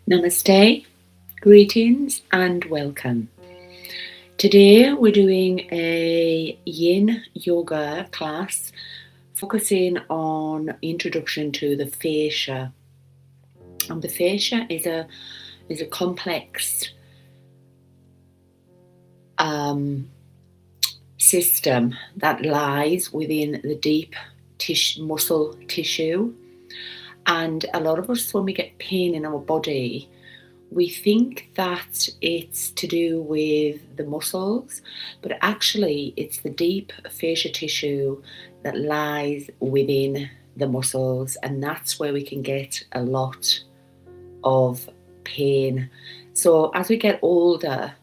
Namaste, greetings and welcome. Today we're doing a Yin Yoga class focusing on introduction to the fascia. And the fascia is a complex system that lies within the deep muscle tissue. And a lot of us, when we get pain in our body, we think that it's to do with the muscles, but actually it's the deep fascia tissue that lies within the muscles, and that's where we can get a lot of pain. So as we get older,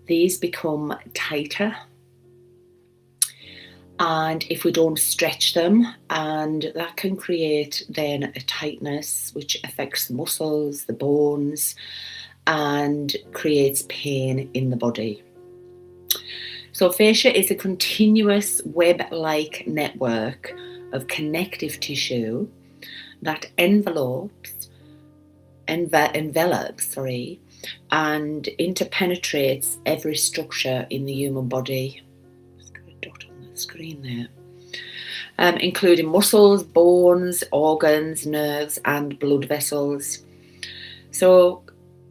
these become tighter, and if we don't stretch them, and that can create then a tightness which affects the muscles, the bones, and creates pain in the body. So fascia is a continuous web-like network of connective tissue that envelops and interpenetrates every structure in the human body. Just got a dot on the screen there. Including muscles, bones, organs, nerves, and blood vessels. So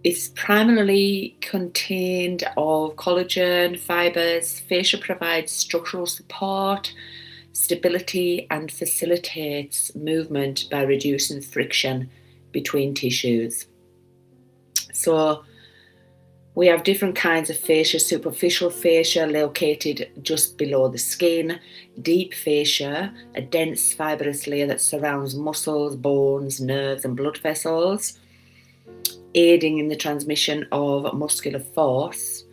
it's primarily contained of collagen fibers. Fascia provides structural support, stability, and facilitates movement by reducing friction between tissues. So we have different kinds of fascia: superficial fascia located just below the skin, deep fascia, a dense fibrous layer that surrounds muscles, bones, nerves, and blood vessels, aiding in the transmission of muscular force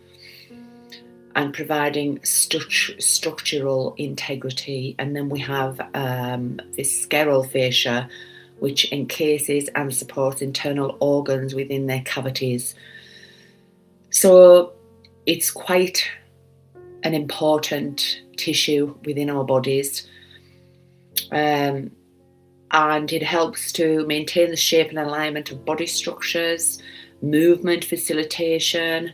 and providing structural integrity. And then we have visceral fascia, which encases and supports internal organs within their cavities. So it's quite an important tissue within our bodies. And it helps to maintain the shape and alignment of body structures, movement facilitation,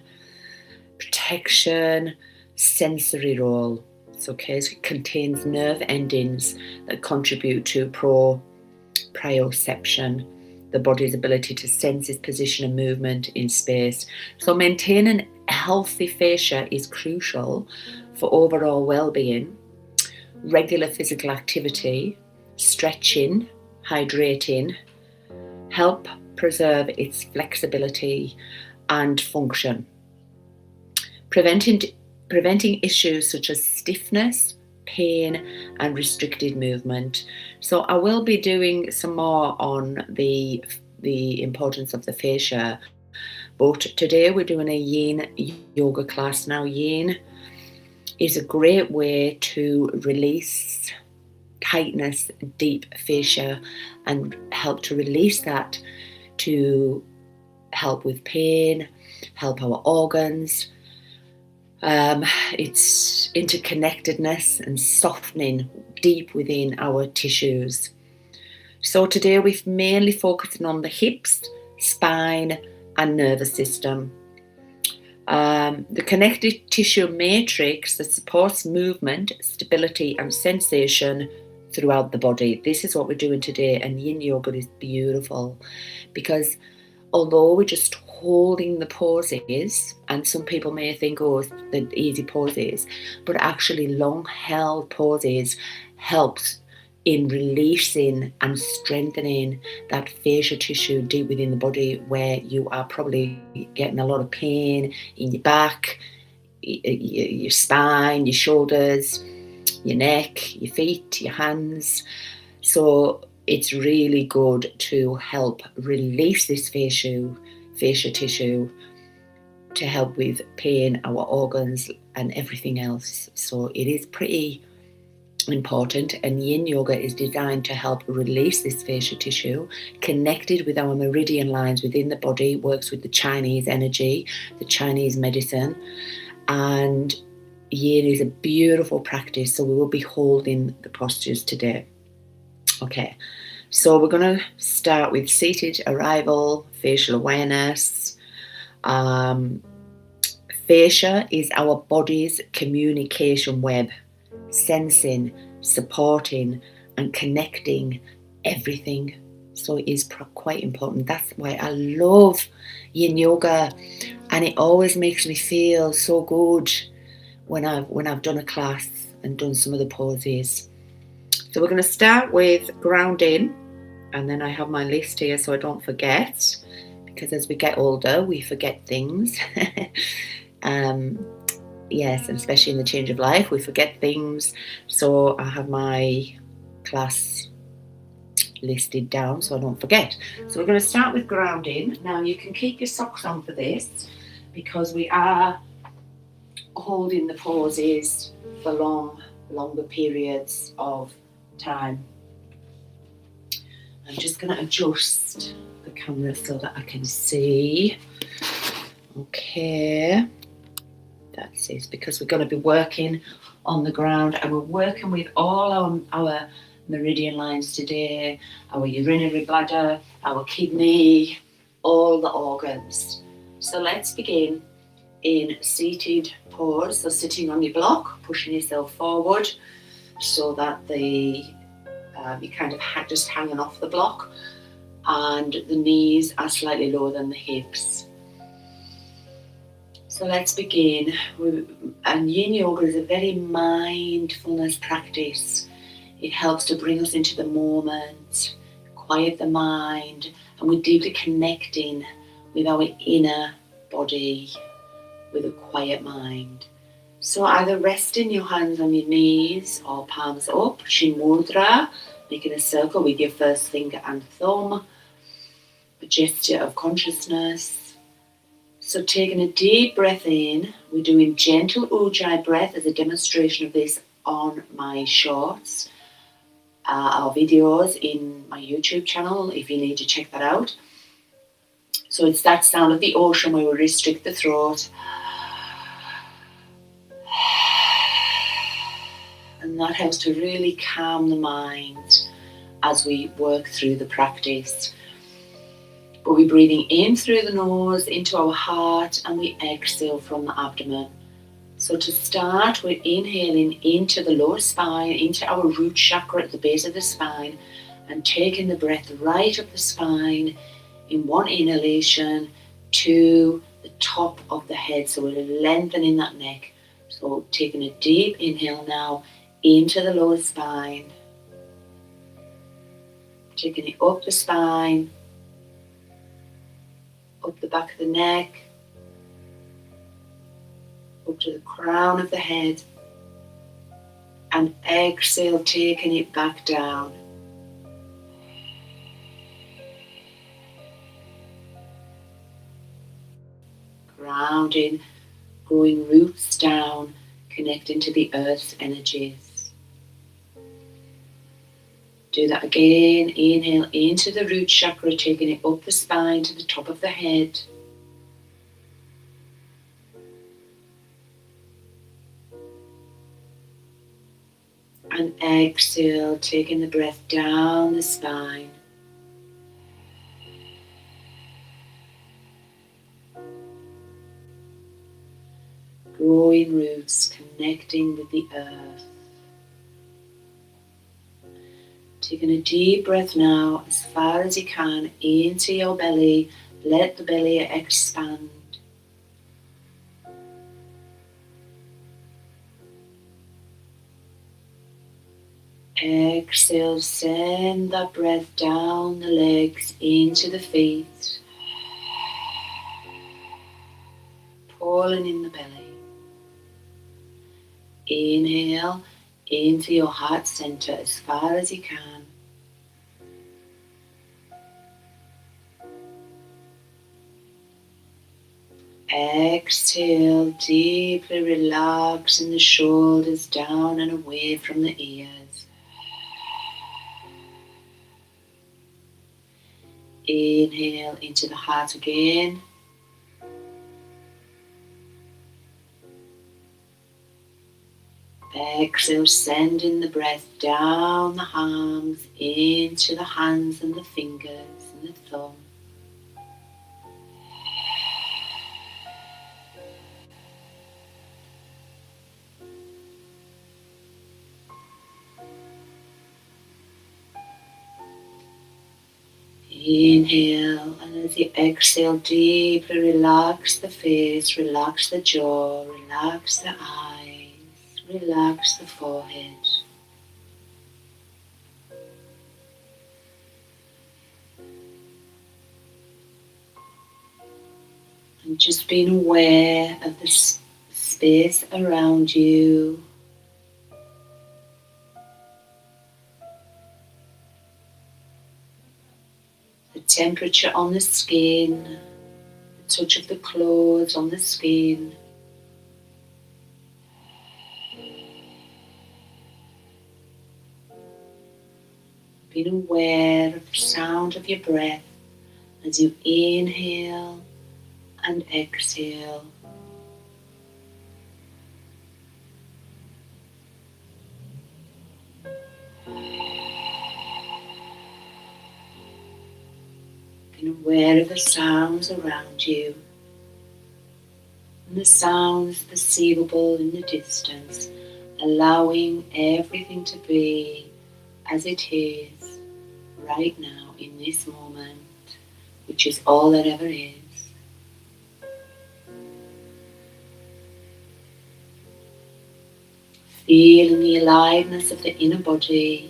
protection, sensory role. So it contains nerve endings that contribute to proprioception, the body's ability to sense its position and movement in space. So maintaining a healthy fascia is crucial for overall well-being. Regular physical activity, stretching, hydrating, help preserve its flexibility and function, preventing issues such as stiffness, pain, and restricted movement. So I will be doing some more on the importance of the fascia, but today we're doing a Yin Yoga class. Now, Yin is a great way to release tightness, deep fascia, and help to release that to help with pain, help our organs. It's interconnectedness and softening deep within our tissues. So today we've mainly focusing on the hips, spine, and nervous system. The connective tissue matrix that supports movement, stability, and sensation throughout the body. This is what we're doing today, and Yin Yoga is beautiful because although we're just holding the poses, and some people may think, oh, the easy poses, but actually long held poses helps in releasing and strengthening that fascia tissue deep within the body, where you are probably getting a lot of pain in your back, your spine, your shoulders, your neck, your feet, your hands. So it's really good to help release this fascia tissue to help with pain, our organs, and everything else. So it is pretty important, and Yin Yoga is designed to help release this fascia tissue, connected with our meridian lines within the body, works with the Chinese energy, the Chinese medicine, and Yin is a beautiful practice. So we will be holding the postures today. Okay, So we're going to start with seated arrival, facial awareness. Fascia is our body's communication web, sensing, supporting, and connecting everything. So it is quite important. That's why I love Yin Yoga, and it always makes me feel so good when I've done a class and done some of the poses. So we're going to start with grounding, and then I have my list here so I don't forget, because as we get older we forget things. Yes, and especially in the change of life we forget things. So I have my class listed down so I don't forget. So we're going to start with grounding. Now you can keep your socks on for this because we are holding the poses for longer periods of time. I'm just going to adjust the camera so that I can see. Okay, that's it, because we're going to be working on the ground, and we're working with all our meridian lines today, our urinary bladder, our kidney, all the organs. So let's begin in seated pose. So sitting on your block, pushing yourself forward so that you're kind of just hanging off the block, and the knees are slightly lower than the hips. So let's begin. And Yin Yoga is a very mindfulness practice. It helps to bring us into the moment, quiet the mind, and we're deeply connecting with our inner body with a quiet mind. So either resting your hands on your knees or palms up, Shin Mudra, making a circle with your first finger and thumb, a gesture of consciousness. So taking a deep breath in, we're doing gentle Ujjayi breath as a demonstration of this on my shorts, our videos in my YouTube channel, if you need to check that out. So it's that sound of the ocean where we restrict the throat. And that helps to really calm the mind as we work through the practice. But we're breathing in through the nose into our heart, and we exhale from the abdomen. So to start, we're inhaling into the lower spine, into our root chakra at the base of the spine, and taking the breath right up the spine in one inhalation to the top of the head. So we're lengthening that neck. So taking a deep inhale now into the lower spine, taking it up the spine, up the back of the neck, up to the crown of the head, and exhale, taking it back down. Grounding, growing roots down, connecting to the earth's energies. Do that again. Inhale into the root chakra, taking it up the spine to the top of the head. And exhale, taking the breath down the spine. Growing roots, connecting with the earth. Taking a deep breath now, as far as you can, into your belly. Let the belly expand. Exhale, send that breath down the legs into the feet. Pulling in the belly. Inhale into your heart center as far as you can. Exhale, deeply relaxing the shoulders down and away from the ears. Inhale into the heart again. Exhale, sending the breath down the arms, into the hands and the fingers and the thumb. Inhale, and as you exhale, deeply relax the face, relax the jaw, relax the eyes, relax the forehead. And just being aware of the space around you. The temperature on the skin, the touch of the clothes on the skin. Being aware of the sound of your breath as you inhale and exhale. Being aware of the sounds around you and the sounds perceivable in the distance, allowing everything to be as it is right now in this moment, which is all that ever is. Feeling the aliveness of the inner body.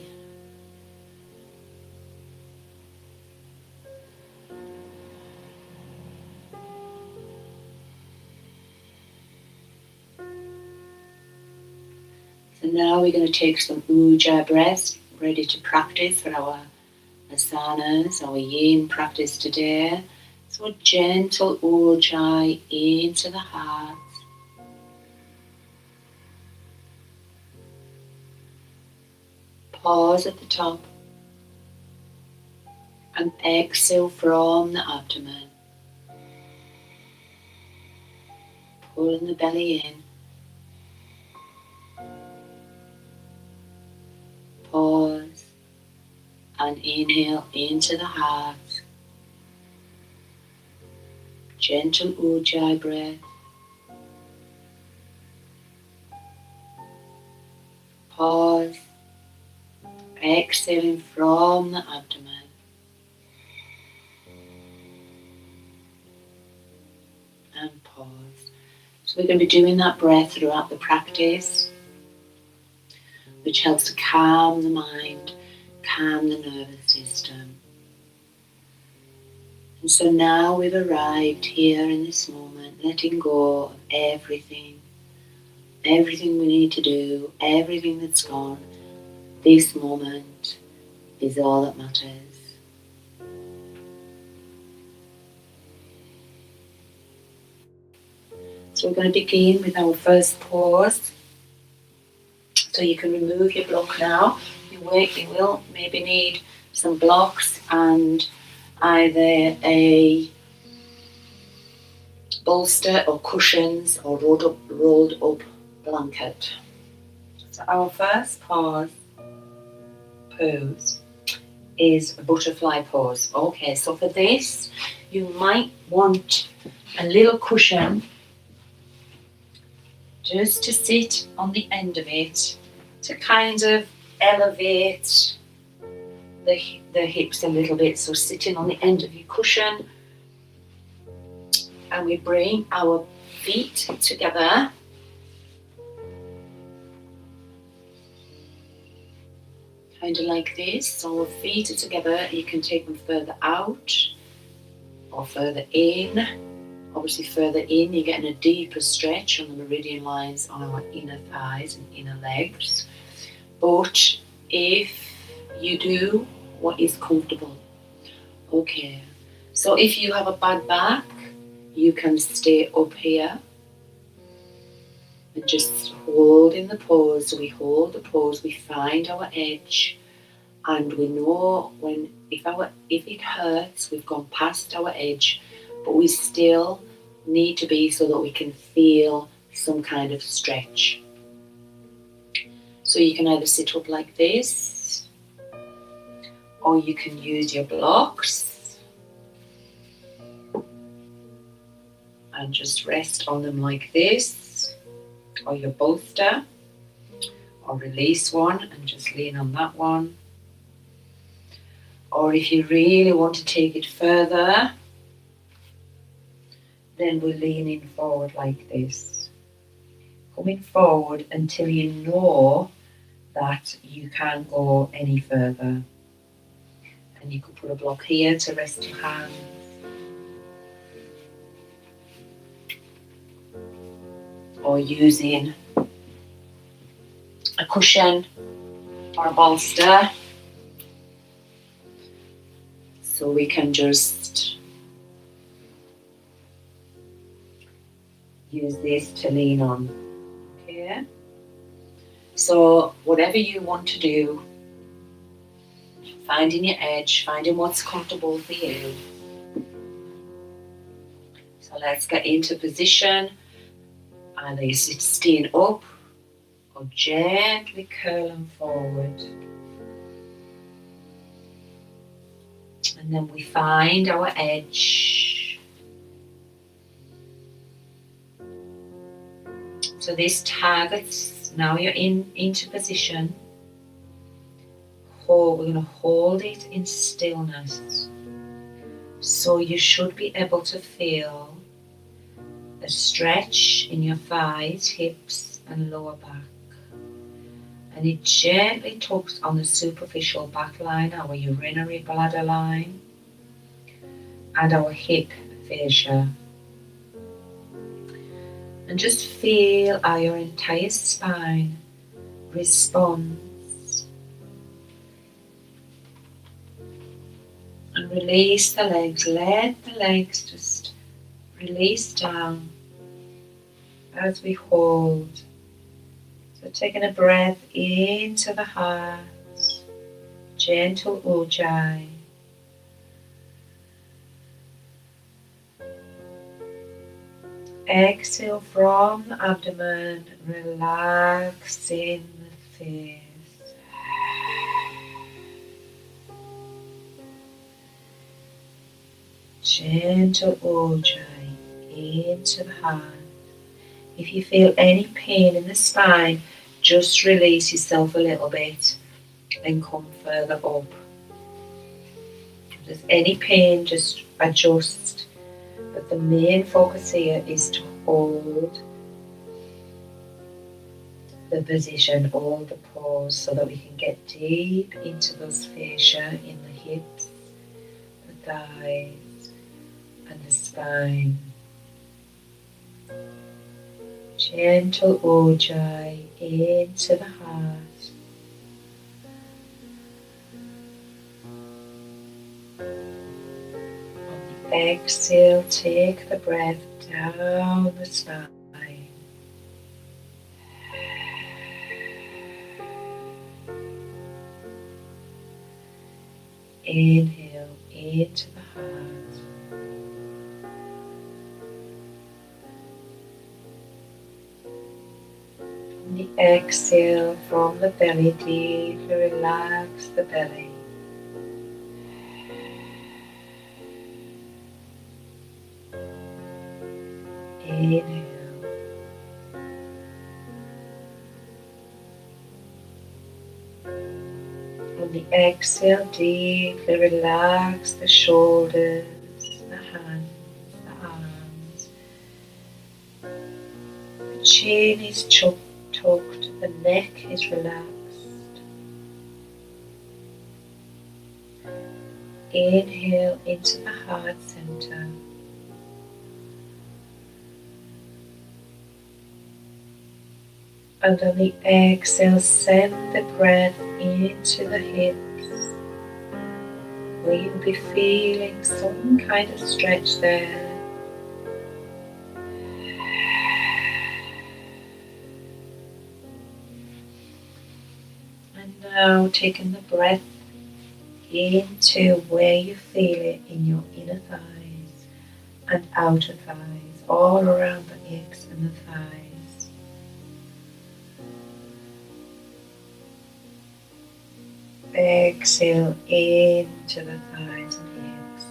So now we're going to take some Ujjayi breaths, ready to practice for our asanas, our yin practice today. So a gentle Ujjayi into the heart. Pause at the top and exhale from the abdomen. Pulling the belly in. Pause and inhale into the heart. Gentle Ujjayi breath. Pause. Exhaling from the abdomen. And pause. So we're going to be doing that breath throughout the practice, which helps to calm the mind, calm the nervous system. And so now we've arrived here in this moment, letting go of everything we need to do, everything that's gone. This moment is all that matters. So we're going to begin with our first pause. So you can remove your block now. You will maybe need some blocks and either a bolster or cushions or rolled up blanket. So our first pose is a butterfly pose. Okay, so for this you might want a little cushion just to sit on the end of it to kind of elevate the hips a little bit. So sitting on the end of your cushion, and we bring our feet together. Kind of like this. So our feet are together. You can take them further out or further in. Obviously further in, you're getting a deeper stretch on the meridian lines on our inner thighs and inner legs. But if you do what is comfortable. Okay, so if you have a bad back, you can stay up here and just hold in the pose. So we hold the pose, we find our edge, and we know when if it hurts, we've gone past our edge, but we still need to be so that we can feel some kind of stretch. So you can either sit up like this, or you can use your blocks and just rest on them like this, or your bolster, or release one and just lean on that one. Or if you really want to take it further, then we're leaning forward like this. Coming forward until you know that you can't go any further. And you could put a block here to rest your hands. Or using a cushion or a bolster. So we can just use this to lean on. Okay? So whatever you want to do, finding your edge, finding what's comfortable for you. So let's get into position. Either you sit staying up or gently curling forward. And then we find our edge. So this targets, now you're into position. We're going to hold it in stillness. So you should be able to feel a stretch in your thighs, hips and lower back. And it gently tugs on the superficial back line, our urinary bladder line, and our hip fascia. And just feel how your entire spine responds. And release the legs. Let the legs just release down as we hold. So taking a breath into the heart, gentle ujjayi. Exhale from the abdomen, relaxing the face. Gentle ujjayi into the heart. If you feel any pain in the spine, just release yourself a little bit and come further up. If there's any pain, just adjust. But the main focus here is to hold the position, hold the pose, so that we can get deep into those fascia in the hips, the thighs, and the spine. Gentle ujjayi into the heart. On the exhale, take the breath down the spine. Inhale into the heart. On the exhale from the belly, deeply relax the belly. Inhale. On the exhale, deeply relax the shoulders, the hands, the arms. The chin is tucked, the neck is relaxed. Inhale into the heart center. And on the exhale, send the breath into the hips, where you'll be feeling some kind of stretch there. And now taking the breath into where you feel it in your inner thighs and outer thighs, all around the hips and the thighs. Exhale into the thighs and hips.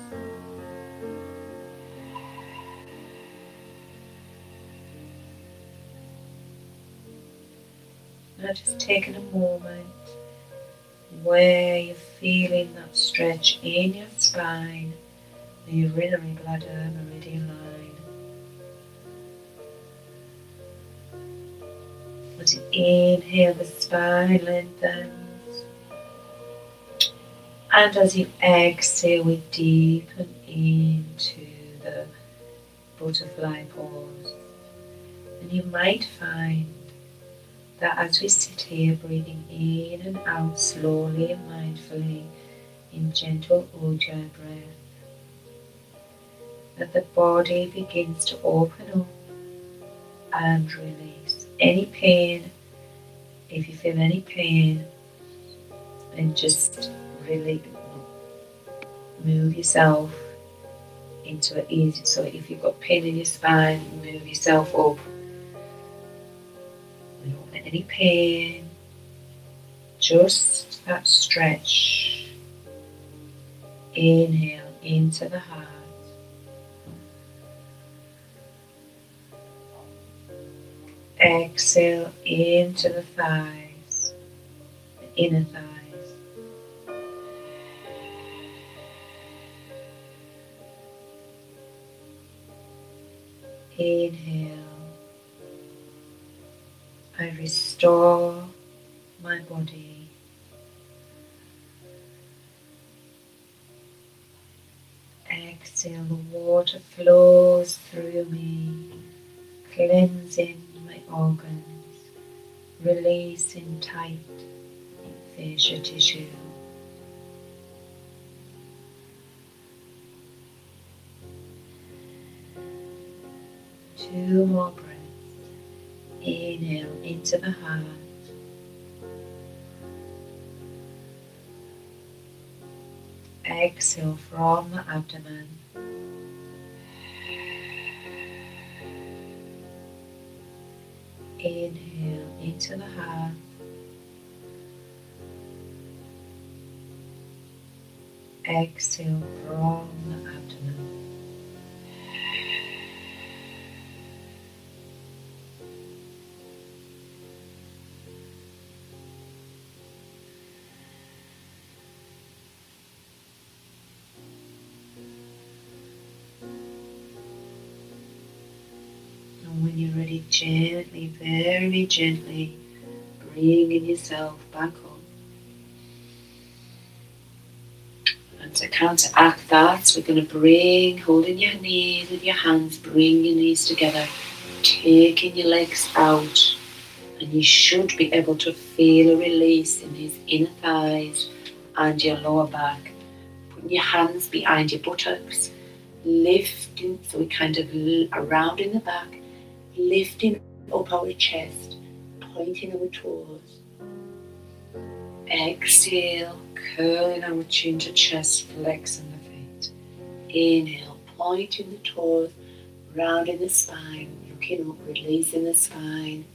Now just taking a moment where you're feeling that stretch in your spine, the urinary bladder, meridian line. As you inhale, the spine lengthens. And as you exhale, we deepen into the butterfly pose. And you might find that as we sit here, breathing in and out slowly and mindfully in gentle ujjayi breath, that the body begins to open up and release any pain. If you feel any pain, then just really move yourself into it easy. So if you've got pain in your spine, move yourself up. We don't want any pain, just that stretch. Inhale into the heart. Exhale into the thighs, the inner thighs. Inhale. I restore my body. Exhale, the water flows through me, cleansing my organs, releasing tight fascia tissue. Two more breaths. Inhale into the heart. Exhale from the abdomen. Inhale into the heart. Exhale from the abdomen. And when you're ready, gently, very gently, bringing yourself back up. And to counteract that, we're going to bring, holding your knees with your hands, bring your knees together, taking your legs out, and you should be able to feel a release in his inner thighs and your lower back. Putting your hands behind your buttocks, lifting, so we kind of around in the back, lifting up our chest, pointing our toes. Exhale, curling our chin to chest, flexing the feet. Inhale, pointing the toes, rounding the spine, looking up, releasing the spine.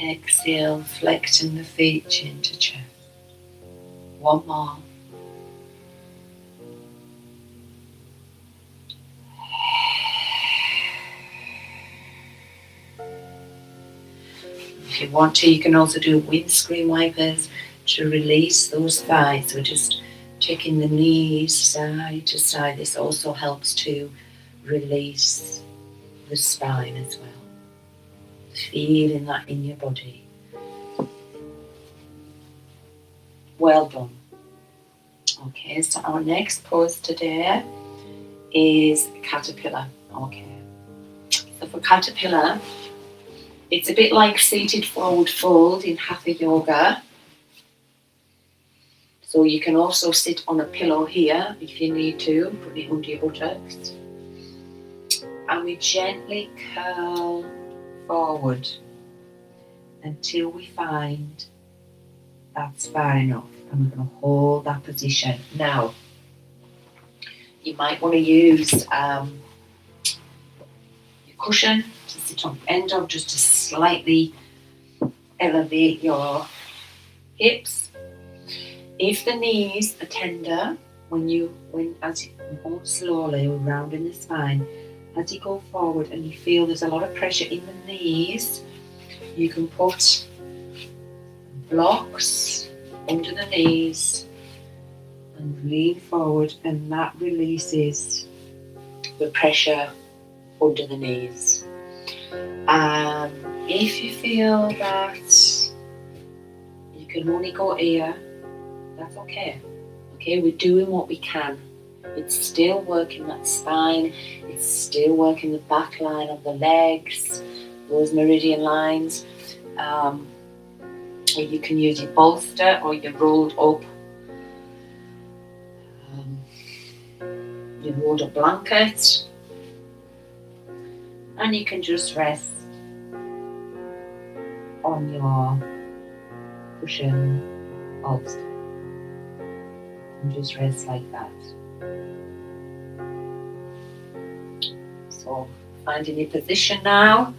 Exhale, flexing the feet, chin to chest. One more. If you want to, you can also do windscreen wipers to release those thighs. So just taking the knees side to side. This also helps to release the spine as well. Feeling that in your body. Well done. Okay, so our next pose today is caterpillar. Okay, so for caterpillar, it's a bit like seated forward fold in Hatha Yoga. So you can also sit on a pillow here if you need to, put it under your buttocks. And we gently curl forward until we find that's far enough. And we're going to hold that position. Now, you might want to use your cushion to sit on the end of, just to slightly elevate your hips. If the knees are tender, as you go slowly around in the spine, as you go forward and you feel there's a lot of pressure in the knees, you can put blocks under the knees and lean forward, and that releases the pressure under the knees. If you feel that you can only go here, that's okay. Okay, we're doing what we can. It's still working that spine, it's still working the back line of the legs, those meridian lines. Or you can use your bolster or your rolled up blanket, and you can just rest on your cushion bolster and just rest like that. So finding your position now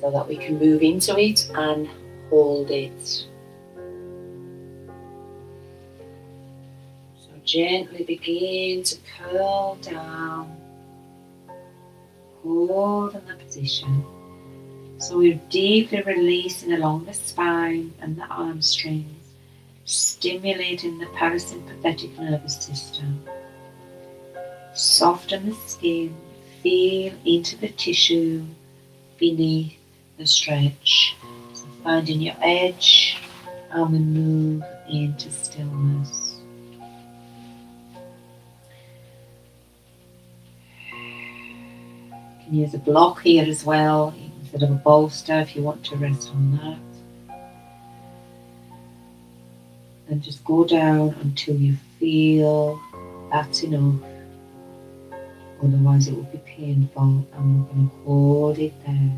so that we can move into it and hold it. So gently begin to curl down, hold in the position. So we're deeply releasing along the spine and the arm strings, stimulating the parasympathetic nervous system. Soften the skin, feel into the tissue beneath the stretch. So finding your edge, and we move into stillness. You can use a block here as well, instead of a bolster if you want to rest on that. And just go down until you feel that's enough. Otherwise it will be painful, and we're going to hold it there.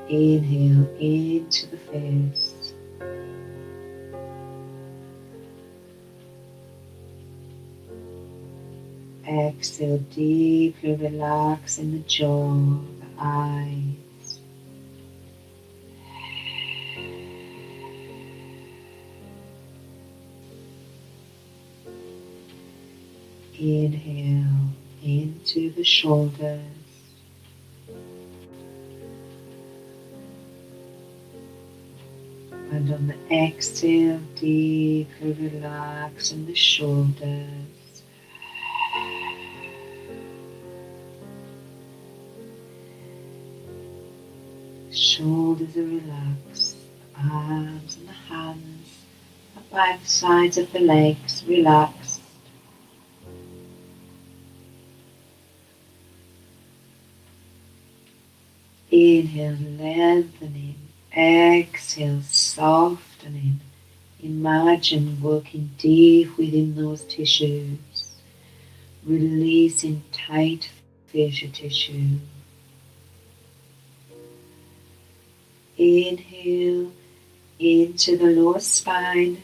Inhale into the face. Exhale, deeply relaxing the jaw, the eyes. Inhale into the shoulders. And on the exhale, deeply relaxing the shoulders. Shoulders are relaxed, the arms and the hands, the back sides of the legs relaxed. Inhale, lengthening. Exhale, softening. Imagine working deep within those tissues, releasing tight fascia tissue. Inhale into the lower spine,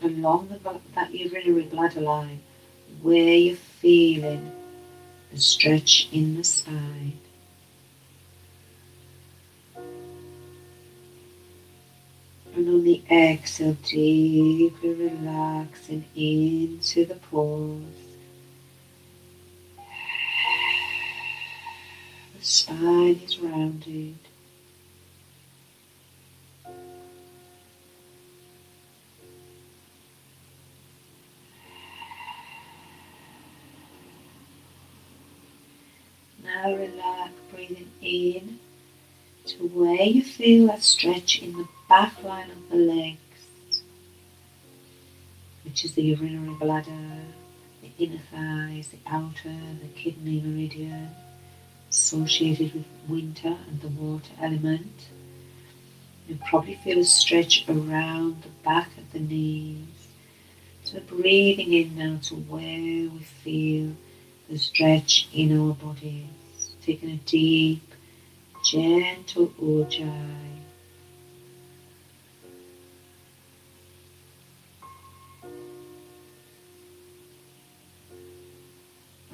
along that urinary bladder line, where you're feeling the stretch in the spine. And on the exhale, deeply relaxing into the pores. The spine is rounded. Now relax, breathing in to where you feel that stretch in the back line of the legs, which is the urinary bladder, the inner thighs, the outer, the kidney meridian, associated with winter and the water element. You probably feel a stretch around the back of the knees. So breathing in now to where we feel the stretch in our bodies. Taking a deep, gentle ujjayi.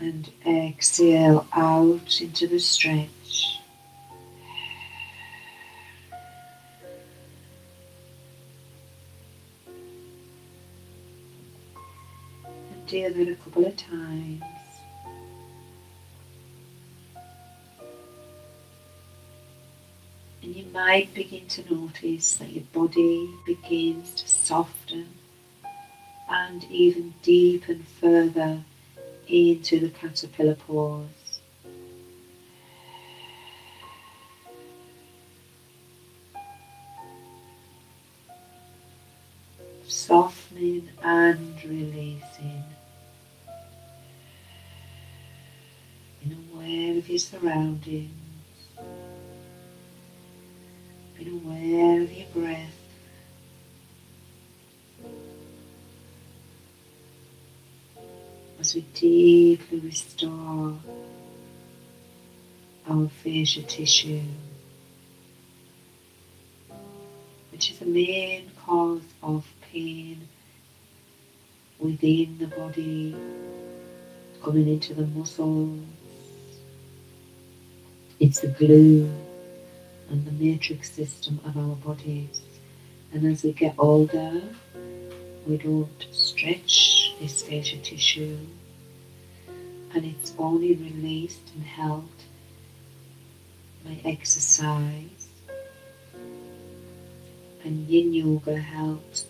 And exhale out into the stretch. do that a couple of times. And you might begin to notice that your body begins to soften and even deepen further into the caterpillar pose. Softening and releasing. Being aware of your surroundings. Being aware of your breath. As we deeply restore our fascia tissue, which is the main cause of pain within the body, coming into the muscles. It's the glue and the matrix system of our bodies. And as we get older, we don't stretch this fascia tissue, and it's only released and held by exercise. And Yin Yoga helps.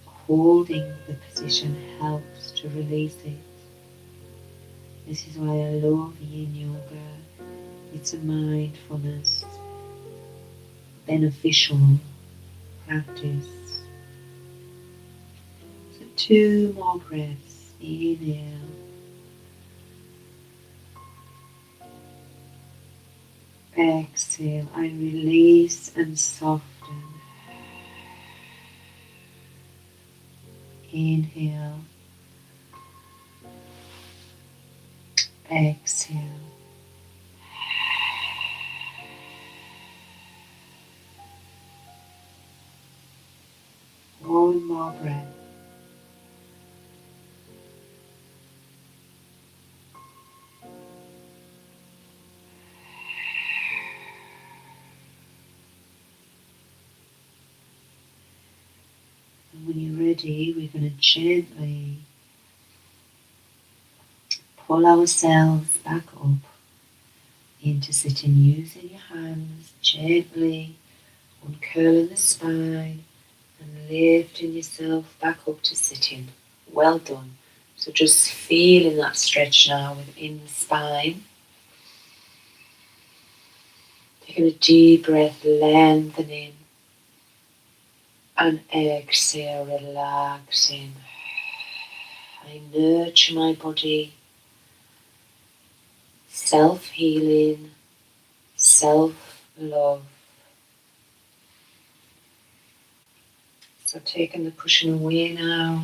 Holding the position helps to release it. This is why I love Yin Yoga. It's a mindfulness, beneficial practice. So 2 more breaths. Inhale. Exhale. I release and soften. Inhale. Exhale. One more breath. And when you're ready, we're going to gently pull ourselves back up into sitting, using your hands, gently uncurling the spine and lifting yourself back up to sitting. Well done. So just feeling that stretch now within the spine. Taking a deep breath, lengthening, and exhale, relaxing. I nurture my body, self-healing, self-love. So taking the cushion away now.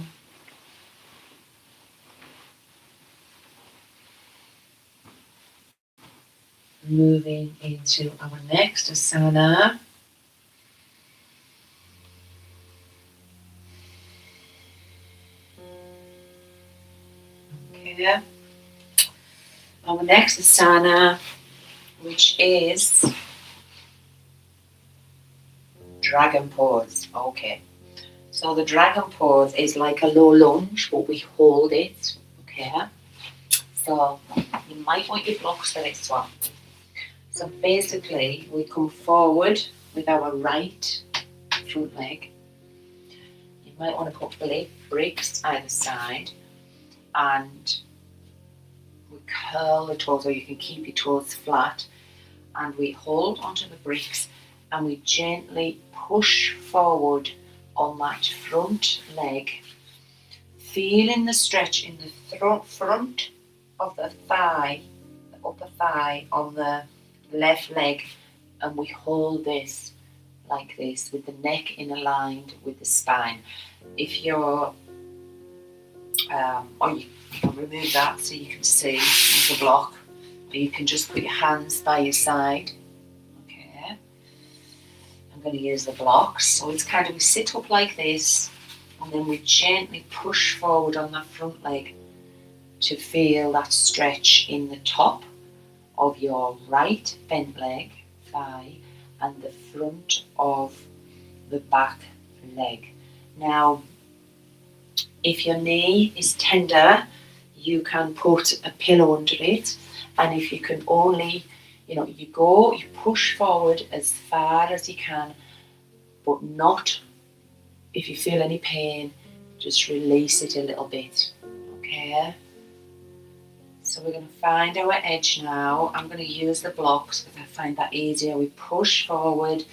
Moving into our next asana. Okay. Our next asana, which is dragon pose. Okay. So the dragon pose is like a low lunge, but we hold it. Okay. So you might want your blocks for this one. So basically, we come forward with our right front leg. You might want to put bricks either side, and we curl the toes, or you can keep your toes flat, and we hold onto the bricks and we gently push forward on that front leg, feeling the stretch in the front of the thigh, the upper thigh on the left leg, and we hold this like this with the neck in aligned with the spine. If you're or you can remove that so you can see the block, or you can just put your hands by your side. Okay, I'm going to use the blocks. So it's kind of, we sit up like this, and then we gently push forward on that front leg to feel that stretch in the top of your right bent leg, thigh, and the front of the back leg. Now, If your knee is tender, you can put a pillow under it, and if you can only, you push forward as far as you can, but not, if you feel any pain, just release it a little bit, okay? So we're going to find our edge now. I'm going to use the blocks because I find that easier. We push forward,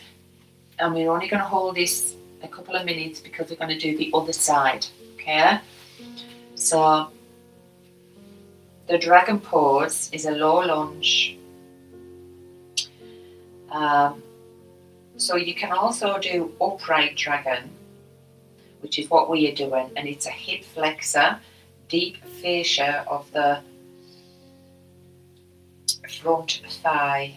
and we're only going to hold this a couple of minutes because we're going to do the other side, okay? So the dragon pose is a low lunge. So you can also do upright dragon, which is what we are doing, and it's a hip flexor, deep fascia of the front thigh.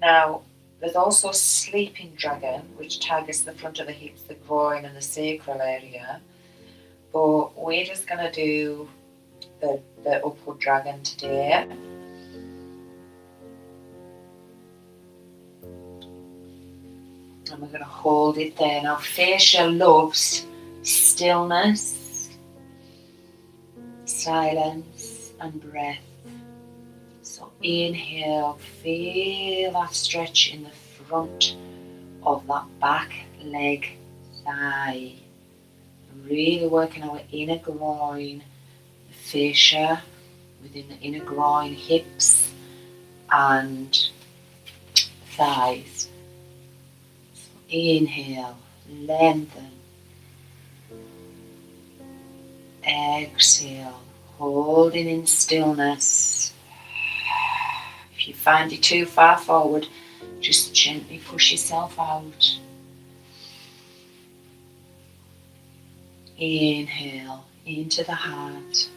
Now, there's also sleeping dragon, which targets the front of the hips, the groin, and the sacral area. But we're just going to do the upward dragon today. And we're going to hold it there. Now, fascia loves stillness, silence, and breath. So inhale, feel that stretch in the front of that back leg, thigh. Really working our inner groin, the fascia within the inner groin, hips and thighs. So inhale, lengthen. Exhale, holding in stillness. If you find it too far forward, just gently push yourself out. Inhale into the heart.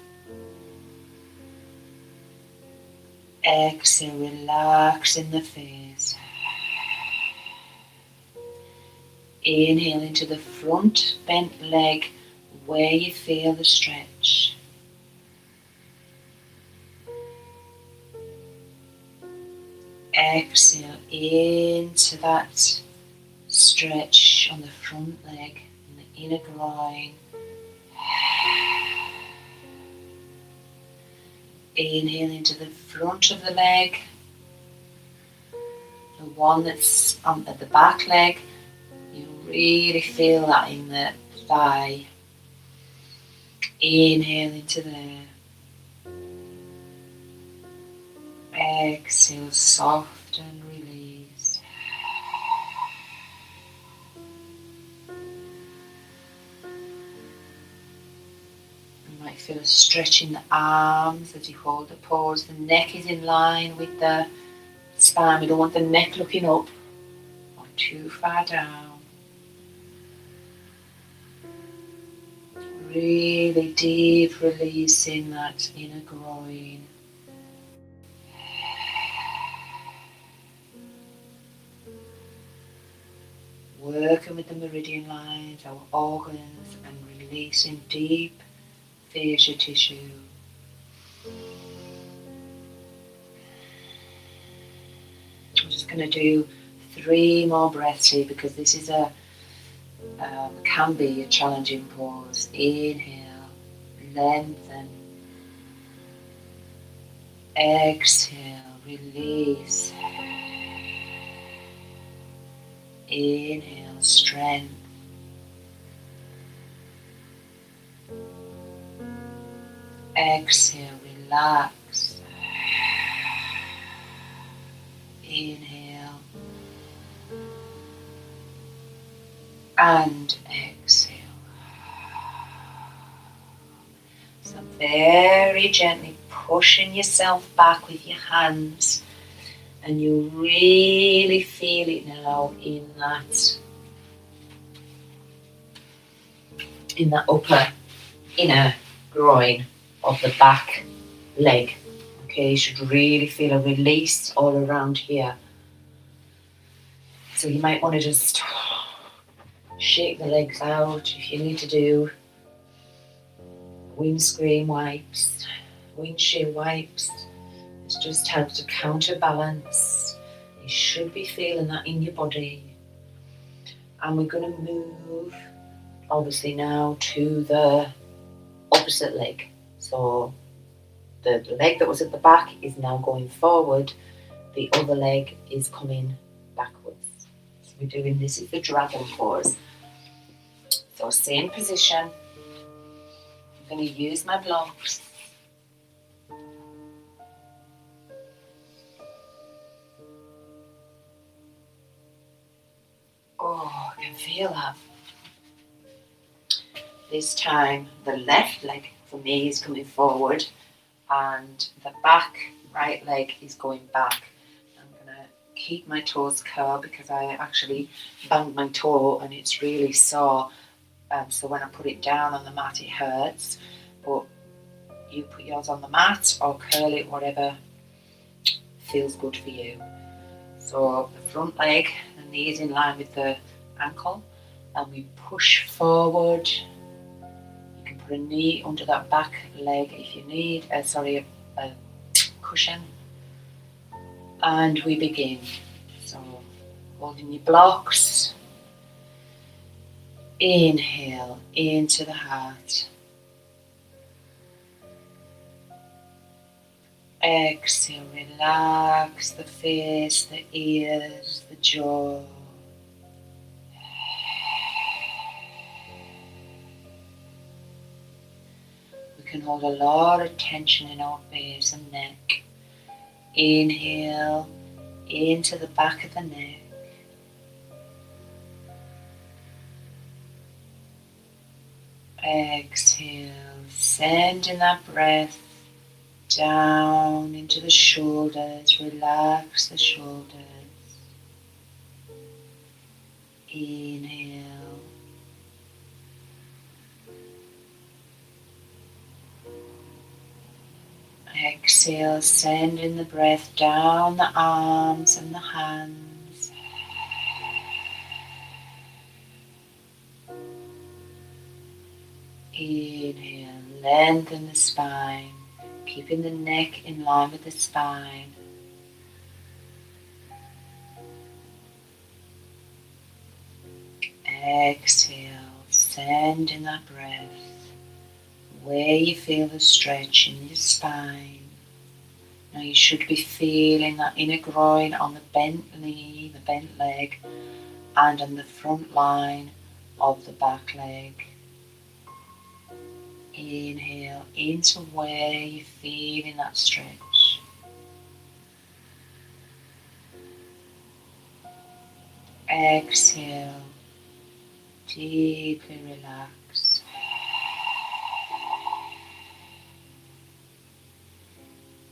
Exhale, relax in the face. Inhale into the front bent leg where you feel the stretch. Exhale into that stretch on the front leg and the inner groin. Inhale into the front of the leg, the one that's at the back leg. You really feel that in the thigh. Inhale into there. Exhale, soften, release. You might feel a stretch in the arms as you hold the pose. The neck is in line with the spine. We don't want the neck looking up or too far down. Really deep release in that inner groin. Working with the meridian lines, our organs, and releasing deep fascia tissue. I'm just going to do 3 more breaths here because this is can be a challenging pose. Inhale, lengthen. Exhale, release. Inhale, strength. Exhale, relax. Inhale. And exhale. So very gently pushing yourself back with your hands, and you really feel it now in that upper inner groin of the back leg. Okay, you should really feel a release all around here. So you might want to just shake the legs out if you need to do windscreen wipes, windshield wipes. It just helps to counterbalance. You should be feeling that in your body. And we're going to move obviously now to the opposite leg. So the leg that was at the back is now going forward, the other leg is coming backwards. So we're doing, this is the dragon pose. So same position, I'm going to use my blocks. Oh, I can feel that. This time the left leg for me is coming forward and the back right leg is going back. I'm going to keep my toes curled because I actually banged my toe and it's really sore. So when I put it down on the mat it hurts, but you put yours on the mat or curl it, whatever feels good for you. So the front leg, the knees in line with the ankle, and we push forward. You can put a knee under that back leg if you need, a cushion. And we begin. So holding your blocks. Inhale into the heart. Exhale, relax the face, the ears, the jaw. We can hold a lot of tension in our face and neck. Inhale into the back of the neck. Exhale, sending that breath down into the shoulders. Relax the shoulders. Inhale. Exhale, sending the breath down the arms and the hands. Inhale, lengthen the spine, keeping the neck in line with the spine. Exhale, sending that breath where you feel the stretch in your spine. Now you should be feeling that inner groin on the bent knee, the bent leg, and on the front line of the back leg. Inhale into where you're feeling that stretch. Exhale, deeply relax.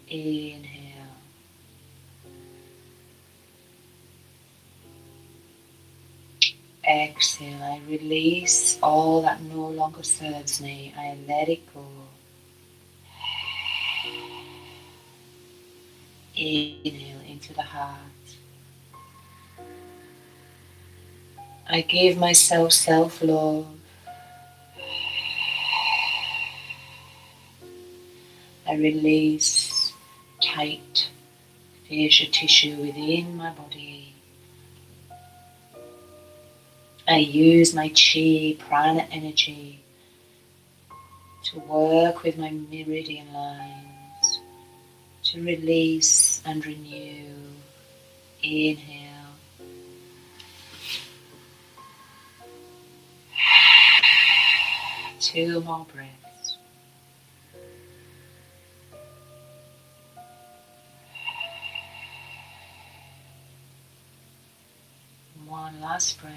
Inhale. Exhale, I release all that no longer serves me. I let it go. Inhale into the heart. I give myself self-love. I release tight fascia tissue within my body. I use my chi, prana energy to work with my meridian lines, to release and renew. Inhale. 2 more breaths. One last breath.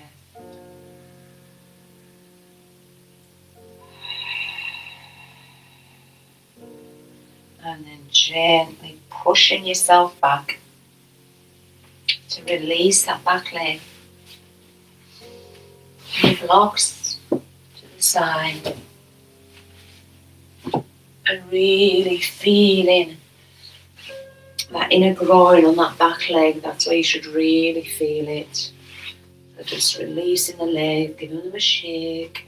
And then gently pushing yourself back to release that back leg. Your blocks to the side. And really feeling that inner groin on that back leg. That's where you should really feel it. So just releasing the leg, giving them a shake.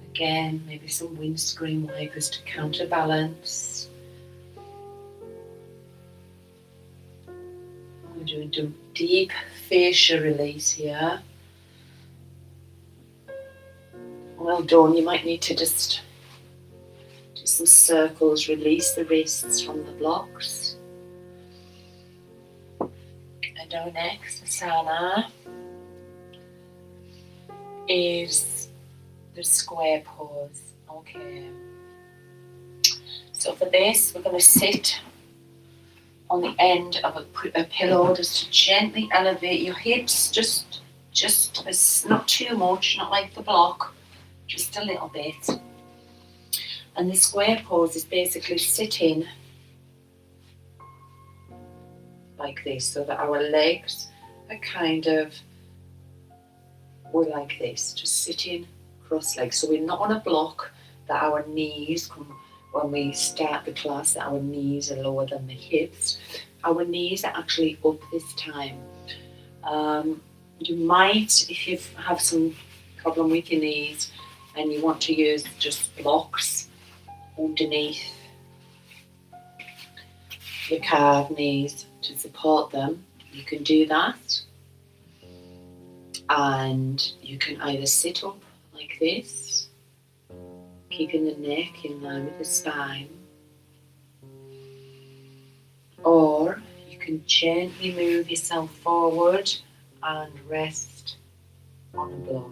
Again, maybe some windscreen wipers to counterbalance. We're doing a deep fascia release here. Well done. You might need to just do some circles, release the wrists from the blocks. And our next asana is the square pose. Okay. So for this, we're going to sit on the end of a pillow just to gently elevate your hips, just as, not too much, not like the block, just a little bit. And the square pose is basically sitting like this, so that our legs are kind of, we're like this, just sitting cross-legged. So we're not on a block, that our knees come, when we start the class, that our knees are lower than the hips. Our knees are actually up this time. You might, if you have some problem with your knees and you want to use just blocks underneath your calf knees to support them, you can do that. And you can either sit up like this, keeping the neck in line with the spine, or you can gently move yourself forward and rest on a block.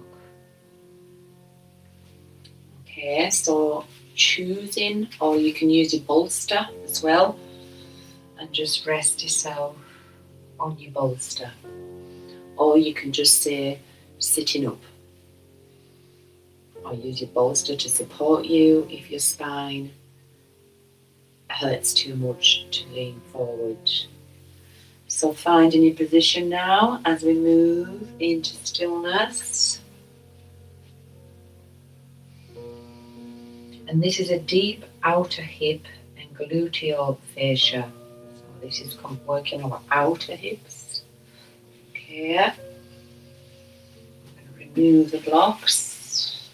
Okay, so choosing, or you can use your bolster as well and just rest yourself on your bolster, or you can just say sitting up, or use your bolster to support you if your spine hurts too much to lean forward. So finding your position now as we move into stillness. And this is a deep outer hip and gluteal fascia. So this is working our outer hips. Okay. I'm going to remove the blocks.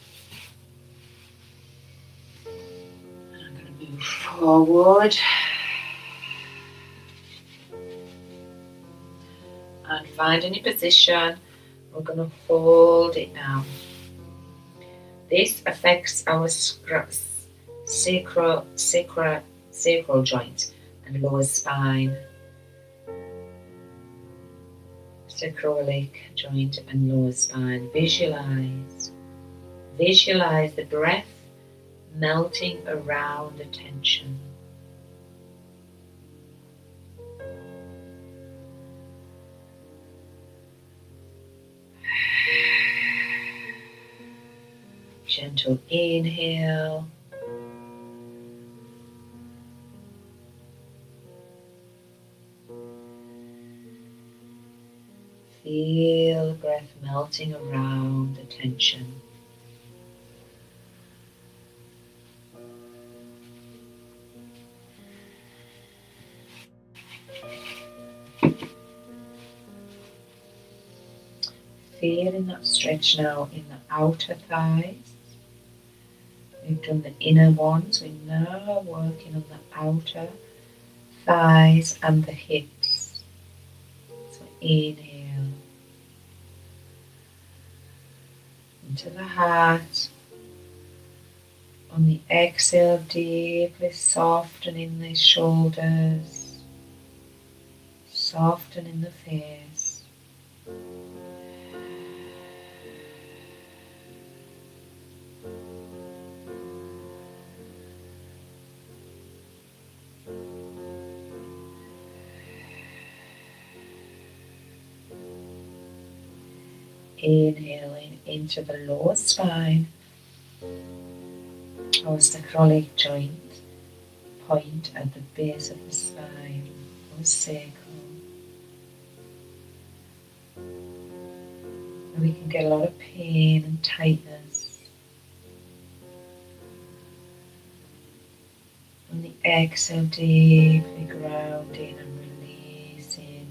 And I'm going to move forward. And find any position. We're going to hold it now. This affects our sacral joint and lower spine, sacroiliac joint and lower spine. Visualize the breath melting around the tension. Gentle inhale. Feel the breath melting around the tension. Feeling that stretch now in the outer thighs. We've done the inner ones, we're now working on the outer thighs and the hips. So inhale into the heart. On the exhale, deeply softening the shoulders, softening the face. Inhaling into the lower spine, our sacroiliac joint point at the base of the spine, or sacral. And we can get a lot of pain and tightness. On the exhale, deeply grounding and releasing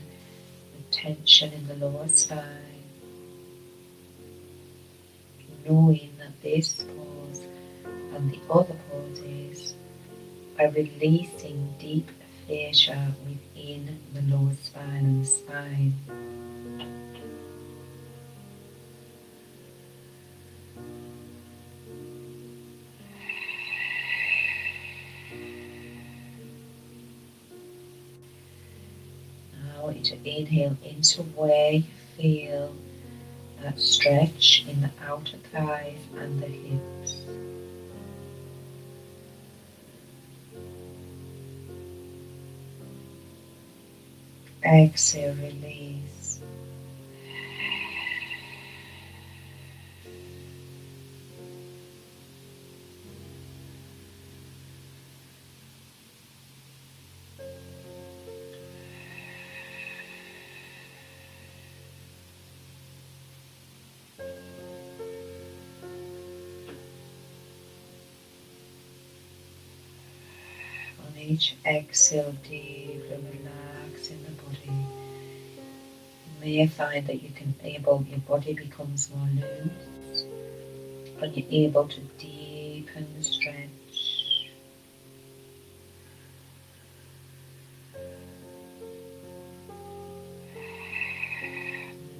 the tension in the lower spine. Knowing that this pose and the other poses are releasing deep fascia within the lower spine and the spine. you to inhale into where you feel that stretch in the outer thighs and the hips. Exhale, release. On each exhale, deeply relax in the body. You may find that your body becomes more loose, and you're able to deepen the stretch.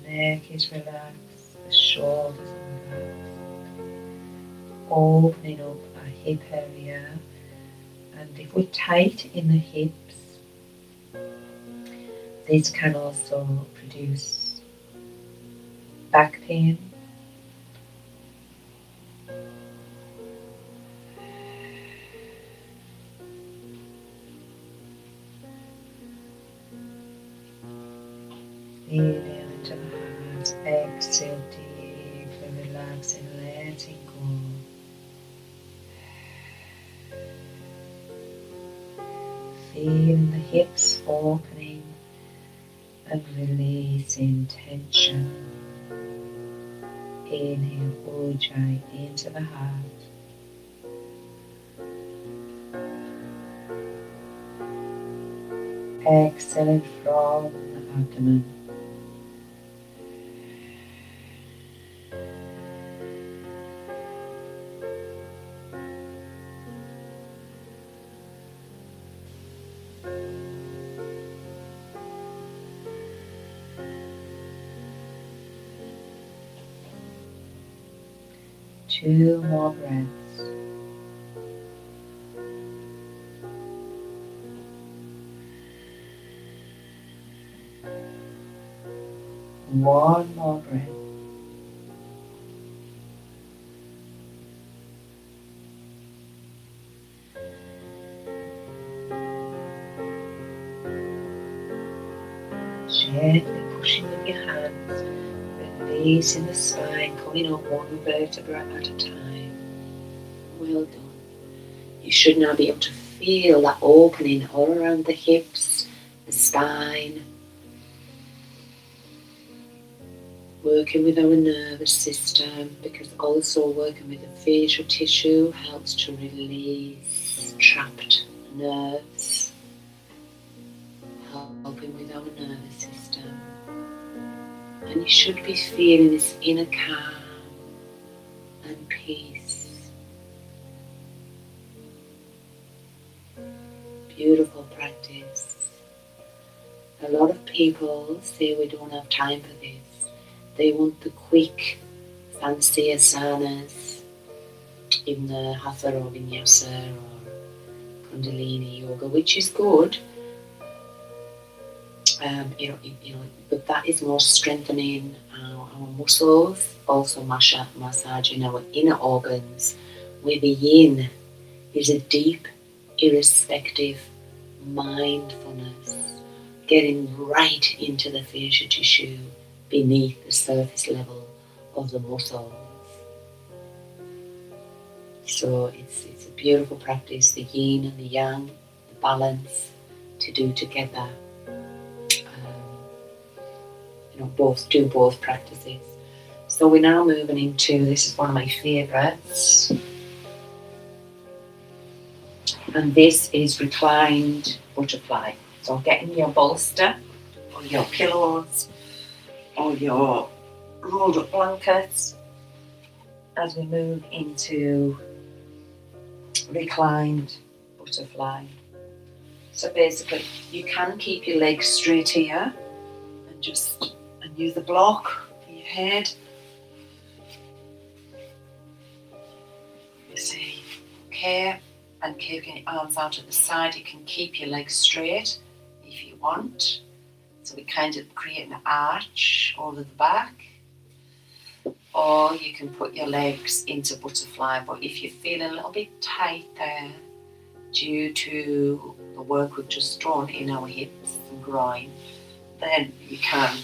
The neck is relaxed, the shoulders are relaxed, opening up our hip area. And if we're tight in the hips, this can also produce back pain. Inhale into the hands, exhale deeply, relaxing, letting go. Feeling the hips opening and releasing tension. Inhale, Ujjayi into the heart. Exhale from the abdomen. Two more breaths. One more breath. Gently pushing with your hands, releasing the spine, coming up one vertebra at a time. Well done. You should now be able to feel that opening all around the hips, the spine, working with our nervous system, because also working with the facial tissue helps to release trapped nerves, helping with our nervous system. And you should be feeling this inner calm and peace. Beautiful practice. A lot of people say we don't have time for this. They want the quick, fancy asanas in the hatha or vinyasa or kundalini yoga, which is good. But that is more strengthening our muscles, also massaging our inner organs, where the yin is a deep, irrespective mindfulness, getting right into the fascia tissue beneath the surface level of the muscles. So it's a beautiful practice, the yin and the yang, the balance to do together. Both practices. So we're now moving into, this is one of my favourites, and this is reclined butterfly. So getting your bolster or your pillows or your rolled up blankets as we move into reclined butterfly. So basically you can keep your legs straight here and use the block for your head. You see, okay, and keeping your arms out at the side. You can keep your legs straight if you want. So we kind of create an arch over the back. Or you can put your legs into butterfly, but if you feel a little bit tight there due to the work we've just done in our hips and groin, then you can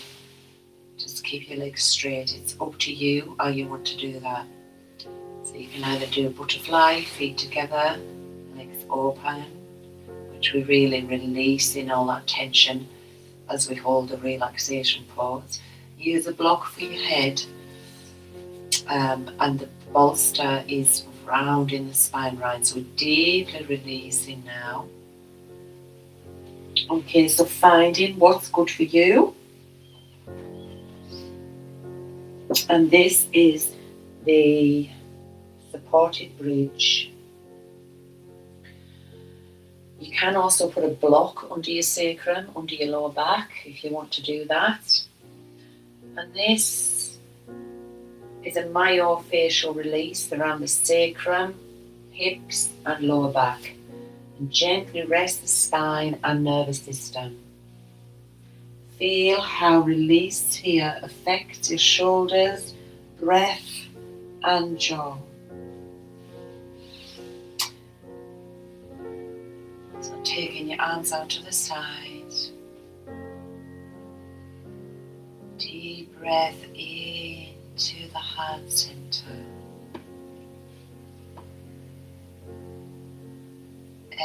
just keep your legs straight. It's up to you how you want to do that. So you can either do a butterfly, feet together, legs open, which we really release in all that tension as we hold the relaxation pose. Use a block for your head, and the bolster is round in the spine, right? So we're deeply releasing now. Okay, so finding what's good for you. And this is the supported bridge. You can also put a block under your sacrum, under your lower back, if you want to do that. And this is a myofascial release around the sacrum, hips and lower back. And gently rest the spine and nervous system. Feel how release here affects your shoulders, breath and jaw. So taking your arms out to the side. Deep breath into the heart center.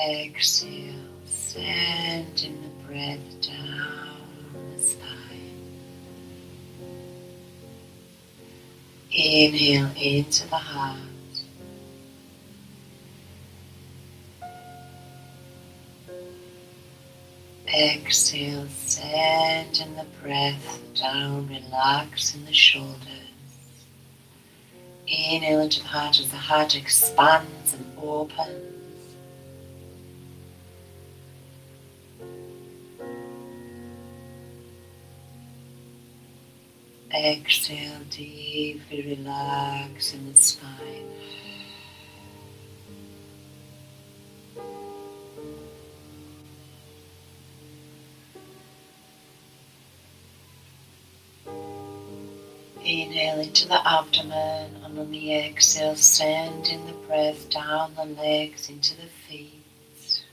Exhale, sending the breath down the spine. Inhale into the heart. Exhale, sending the breath down, relaxing the shoulders. Inhale into the heart as the heart expands and opens. Exhale, deeply relaxing the spine. Inhale into the abdomen, and on the exhale, sending the breath down the legs into the feet.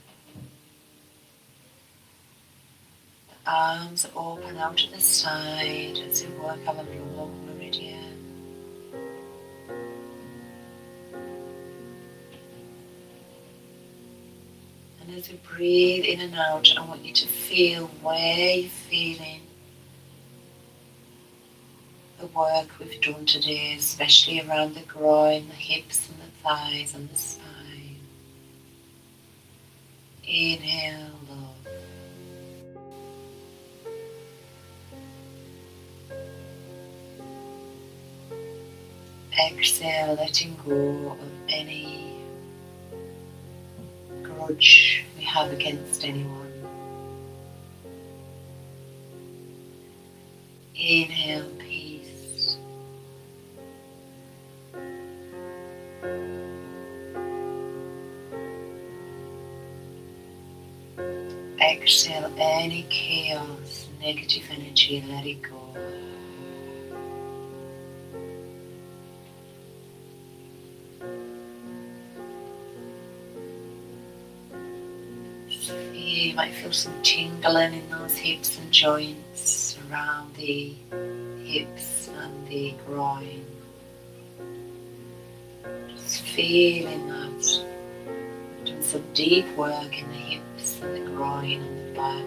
The arms open out to the side as you work along your lower meridian. And as you breathe in and out, I want you to feel where you're feeling the work we've done today, especially around the groin, the hips and the thighs and the spine. Inhale, love. Exhale, letting go of any grudge we have against anyone. Inhale, peace. Exhale any chaos, negative energy, let it go. You might feel some tingling in those hips and joints around the hips and the groin. Just feeling that. Doing some deep work in the hips and the groin and the back.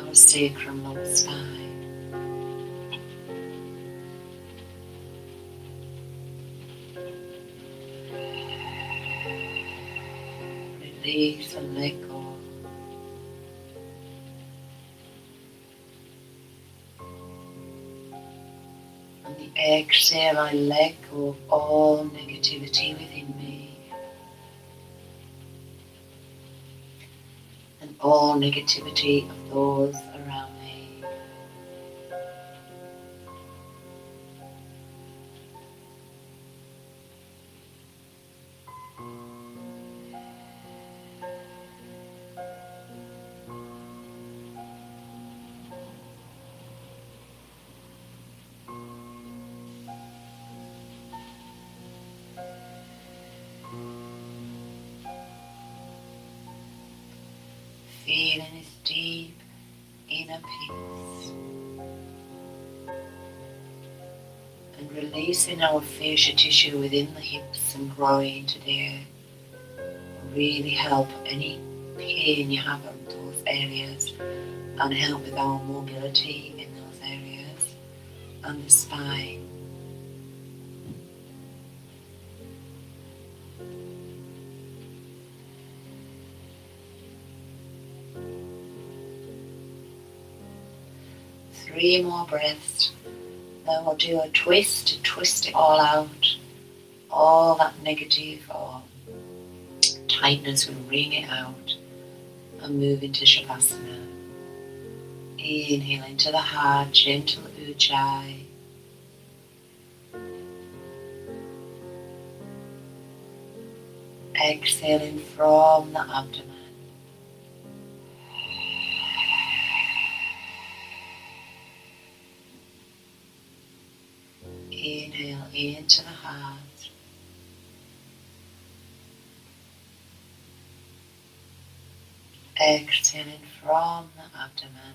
Our sacrum, lower spine. Release and let go. On the exhale, I let go of all negativity within me and all negativity of those around me. feeling this deep inner peace. And releasing our fascia tissue within the hips and groin today will really help any pain you have in those areas and help with our mobility in those areas and the spine. Three more breaths. Then we'll do a twist to twist it all out. All that negative or tightness, we'll wring it out and move into Shavasana. Inhale into the heart, gentle ujjayi. Exhaling from the abdomen. Inhale into the heart. Exhaling from the abdomen.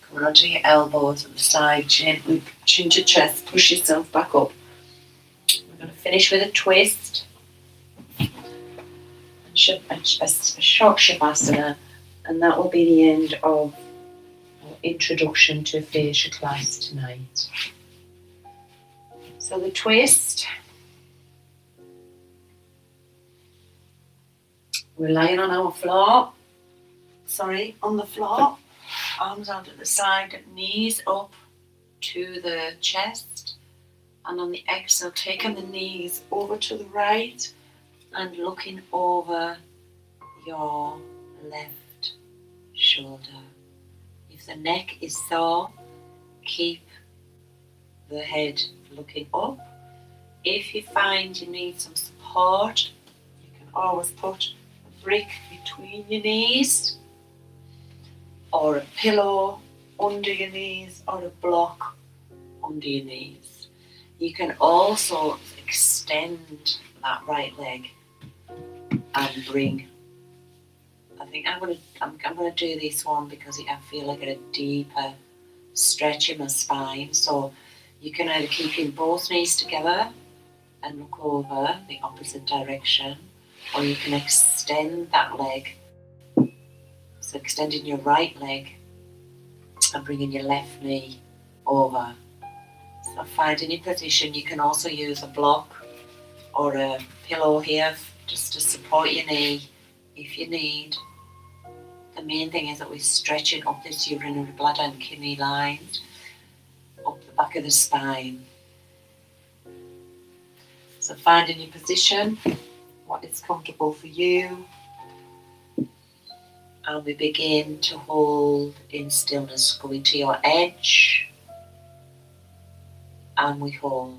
Come onto your elbows at the side, gently chin to chest, push yourself back up. We're going to finish with a twist. A short Shavasana, and that will be the end of our introduction to fascia class tonight. So the twist, we're lying on our floor, on the floor, arms out at the side, knees up to the chest, and on the exhale, taking the knees over to the right and looking over your left shoulder. If the neck is sore, keep the head looking up. If you find you need some support, you can always put a brick between your knees or a pillow under your knees or a block under your knees. You can also extend that right leg and bring. I think I'm gonna do this one because I feel I get a deeper stretch in my spine. So you can either keep in both knees together and look over the opposite direction, or you can extend that leg. So extending your right leg and bringing your left knee over. So finding your position. You can also use a block or a pillow here just to support your knee if you need. The main thing is that we're stretching up this urinary bladder and kidney lines, up the back of the spine. So finding your position, what is comfortable for you. And we begin to hold in stillness, going to your edge, and we hold.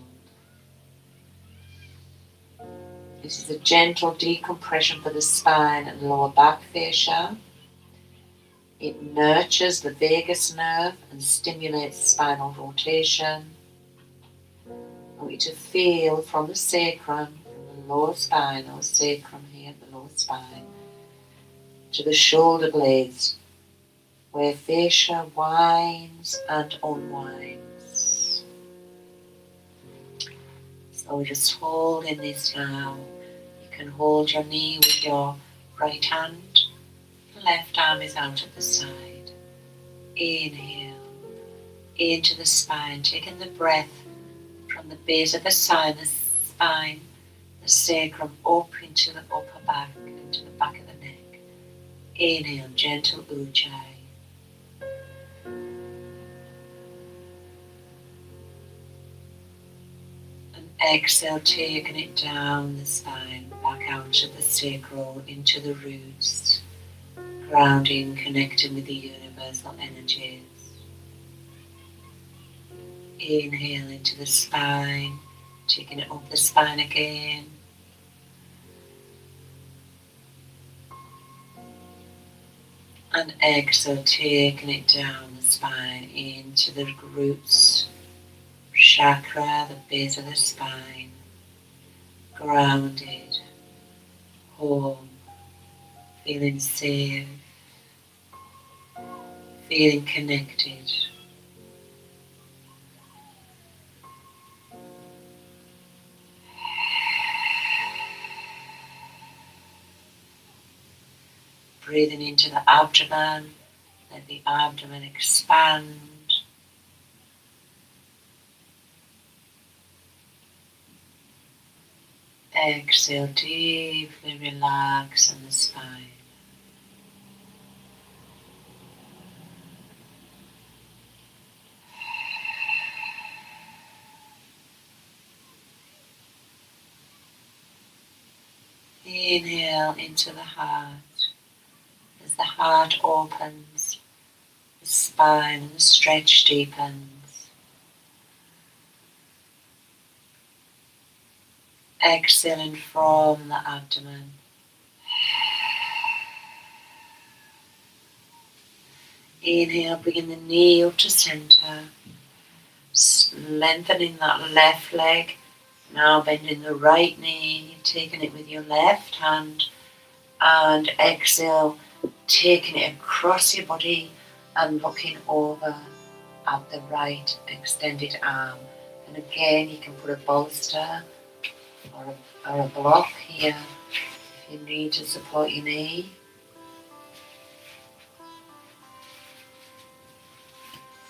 This is a gentle decompression for the spine and lower back fascia. It nurtures the vagus nerve and stimulates spinal rotation. I want you to feel from the sacrum, from the lower spine, or sacrum here, the lower spine, to the shoulder blades, where fascia winds and unwinds. So we're just holding this now. You can hold your knee with your right hand. The left arm is out at the side. Inhale into the spine, taking the breath from the base of the spine, the sacrum up into the upper back, into the back of the neck. Inhale, gentle ujjayi. And exhale, taking it down the spine, back out to the sacral, into the roots, grounding, connecting with the universal energies. Inhale into the spine, taking it up the spine again. And exhale, taking it down the spine into the roots chakra, the base of the spine, grounded, home, feeling safe, feeling connected. Breathing into the abdomen, let the abdomen expand. Exhale, deeply relax in the spine. Inhale into the heart. As the heart opens, the spine and the stretch deepens. Exhaling from the abdomen. Inhale, bringing the knee up to center. Lengthening that left leg. Now bending the right knee, taking it with your left hand. And exhale, taking it across your body and looking over at the right extended arm. And again, you can put a bolster or a block here if you need to support your knee.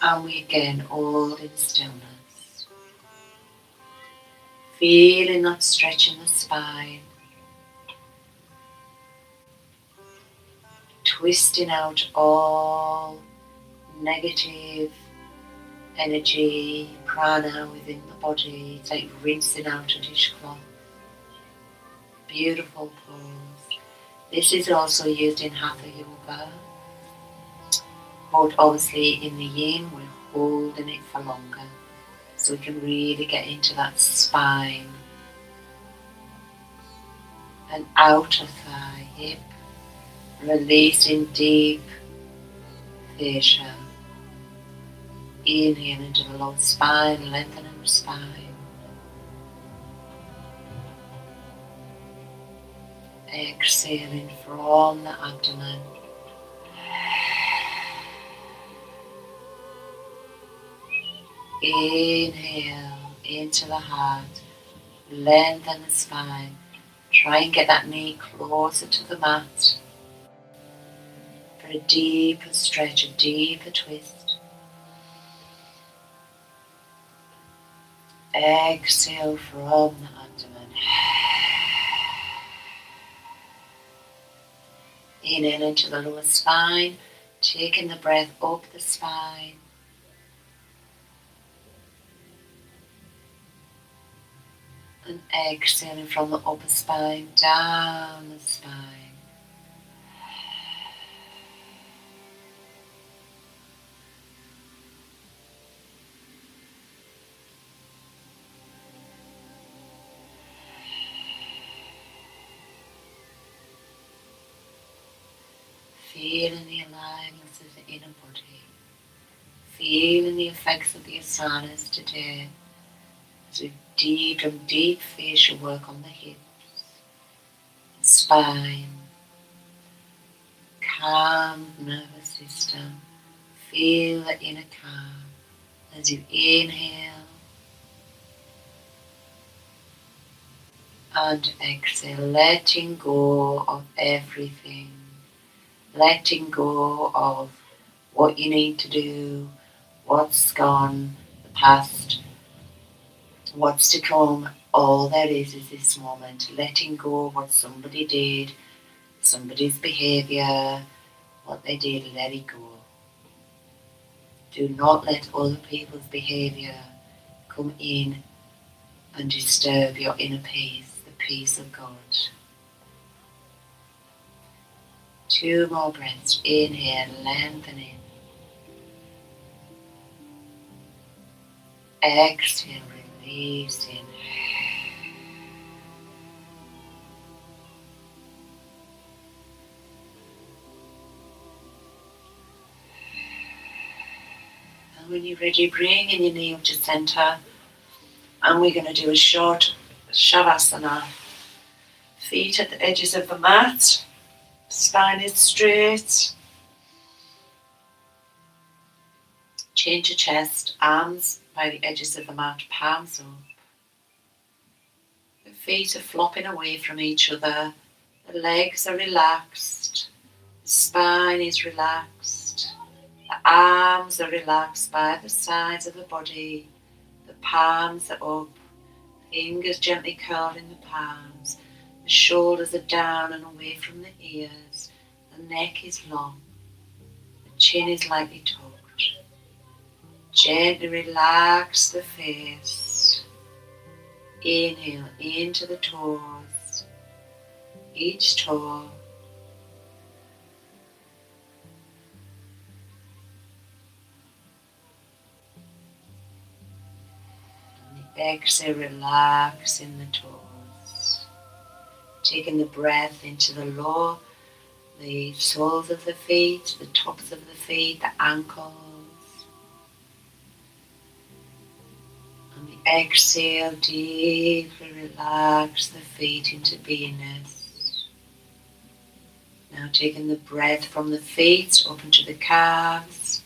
And we again hold in stillness. Feeling that stretch in the spine. Twisting out all negative energy, prana within the body. It's like rinsing out a dishcloth. Beautiful pose. This is also used in Hatha Yoga. But obviously in the Yin, we're holding it for longer. So we can really get into that spine and outer thigh, hip, releasing deep fascia. Inhale into the lower spine, lengthening the spine. Exhaling from the abdomen. Inhale into the heart, lengthen the spine. Try and get that knee closer to the mat for a deeper stretch, a deeper twist. Exhale from the abdomen. Inhale into the lower spine, taking the breath up the spine. And exhaling from the upper spine, down the spine. Feeling the alignments of the inner body. Feeling the effects of the asanas today. As we deep facial work on the hips, spine, calm nervous system. Feel the inner calm as you inhale and exhale, letting go of everything, letting go of what you need to do, what's gone, the past, what's to come. All there is this moment, letting go of what somebody did, somebody's behaviour, what they did, let it go. Do not let other people's behaviour come in and disturb your inner peace, the peace of God. 2 more breaths. Inhale, lengthening. Exhale, releasing. And when you're ready, bring in your knee up to center. And we're going to do a short Shavasana. Feet at the edges of the mat. Spine is straight. Chin to chest. Arms by the edges of the mat. Palms up. The feet are flopping away from each other. The legs are relaxed. The spine is relaxed. The arms are relaxed by the sides of the body. The palms are up. Fingers gently curled in the palms. The shoulders are down and away from the ears. The neck is long. The chin is lightly tucked. Gently relax the face. Inhale into the toes. Each toe. And the exhale, relax in the toes. Taking the breath into the soles of the feet, the tops of the feet, the ankles. And the exhale, deeply relax the feet into beingness. Now taking the breath from the feet up into the calves,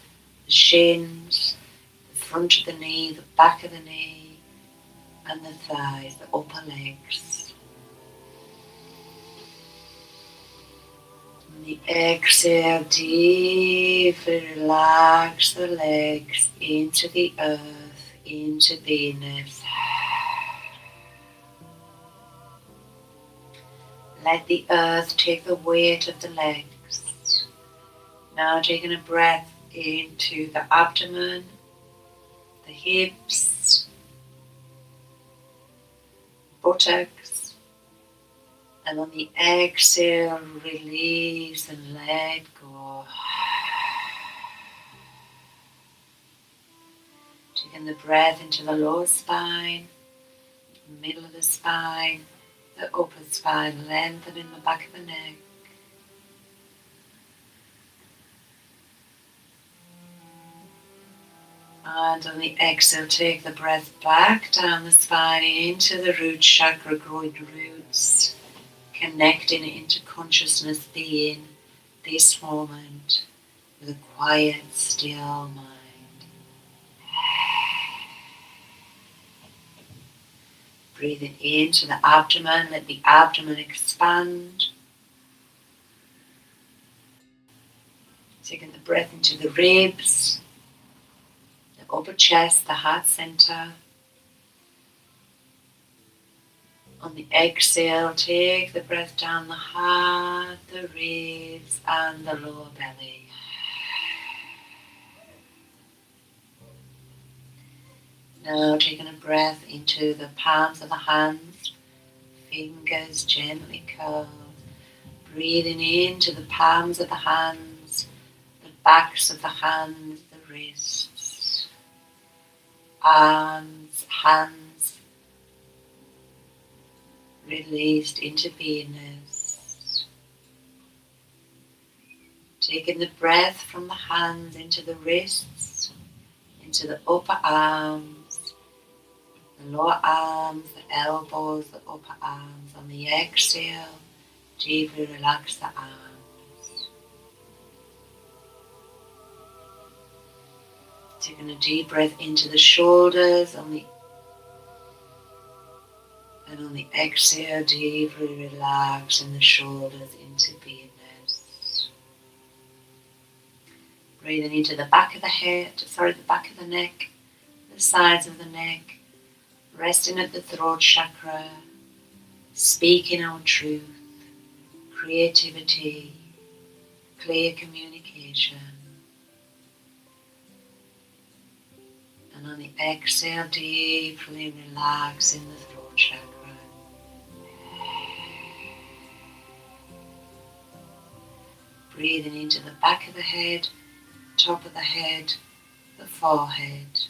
the shins, the front of the knee, the back of the knee, and the thighs, the upper legs. And the exhale, deeply relax the legs into the earth, into beingness. Let the earth take the weight of the legs. Now taking a breath into the abdomen, the hips, buttocks, and on the exhale, release and let go. Taking the breath into the lower spine, the middle of the spine, the upper spine, lengthening the back of the neck. And on the exhale, take the breath back down the spine into the root chakra, growing roots, connecting into consciousness being this moment with a quiet, still mind. Breathing into the abdomen, let the abdomen expand. Taking the breath into the ribs, the upper chest, the heart center. On the exhale, take the breath down the heart, the ribs, and the lower belly. Now taking a breath into the palms of the hands, fingers gently curled. Breathing into the palms of the hands, the backs of the hands, the wrists, arms, hands, released into beingness. Taking the breath from the hands into the wrists, into the upper arms, the lower arms, the elbows, the upper arms. On the exhale, deeply relax the arms. Taking a deep breath into the shoulders, and on the exhale, deeply relaxing the shoulders into beingness. Breathing into the back of the back of the neck, the sides of the neck, resting at the throat chakra, speaking our truth, creativity, clear communication. And on the exhale, deeply relaxing the throat chakra. Breathing into the back of the head, top of the head, the forehead.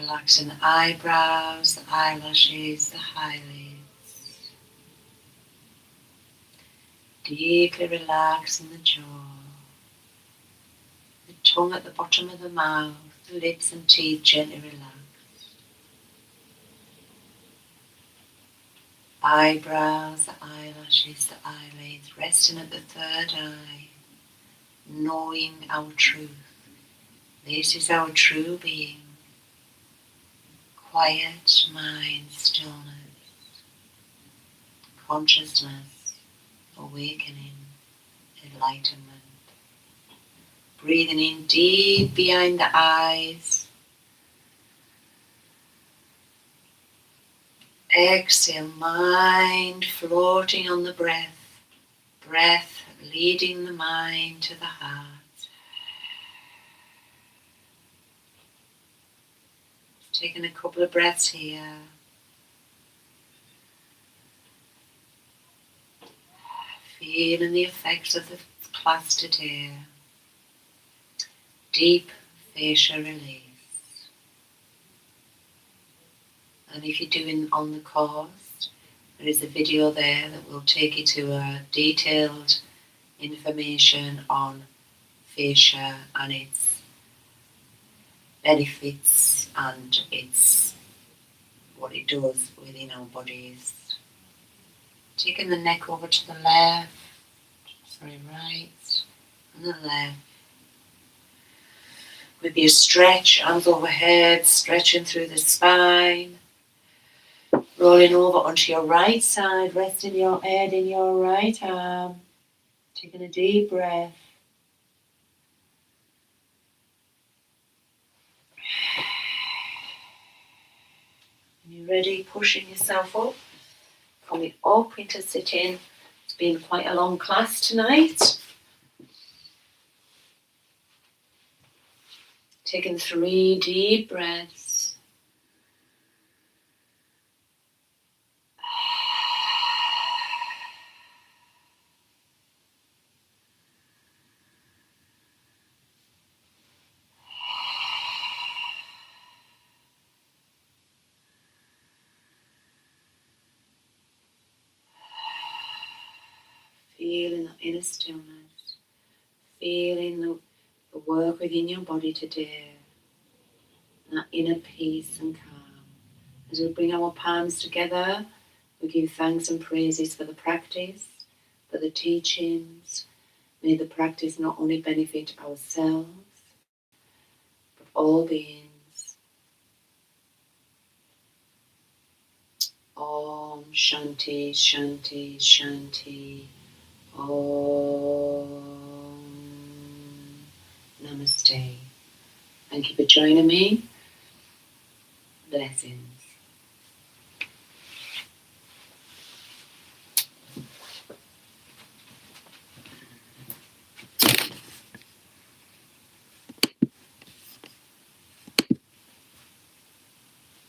Relaxing the eyebrows, the eyelashes, the eyelids. Deeply relaxing the jaw. The tongue at the bottom of the mouth, the lips and teeth gently relaxed. Eyebrows, the eyelashes, the eyelids, resting at the third eye, knowing our truth. This is our true being. Quiet mind, stillness, consciousness, awakening, enlightenment. Breathing in deep behind the eyes. Exhale, mind floating on the breath. Breath leading the mind to the heart. Taking a couple of breaths here. Feeling the effects of the class today. Deep fascial release. And if you're doing on the course, there is a video there that will take you to a detailed information on fascia and its benefits and its what it does within our bodies. Taking the neck over to the right, and the left. With your stretch, arms overhead, stretching through the spine. Rolling over onto your right side, resting your head in your right arm. Taking a deep breath. When you're ready, pushing yourself up. Coming up into sitting. It's been quite a long class tonight. Taking 3 deep breaths. Feeling the inner stillness. Feeling the work within your body today. That inner peace and calm. As we bring our palms together, we give thanks and praises for the practice, for the teachings. May the practice not only benefit ourselves, but all beings. Om Shanti, Shanti, Shanti. Om Namaste. Thank you for joining me. Blessings.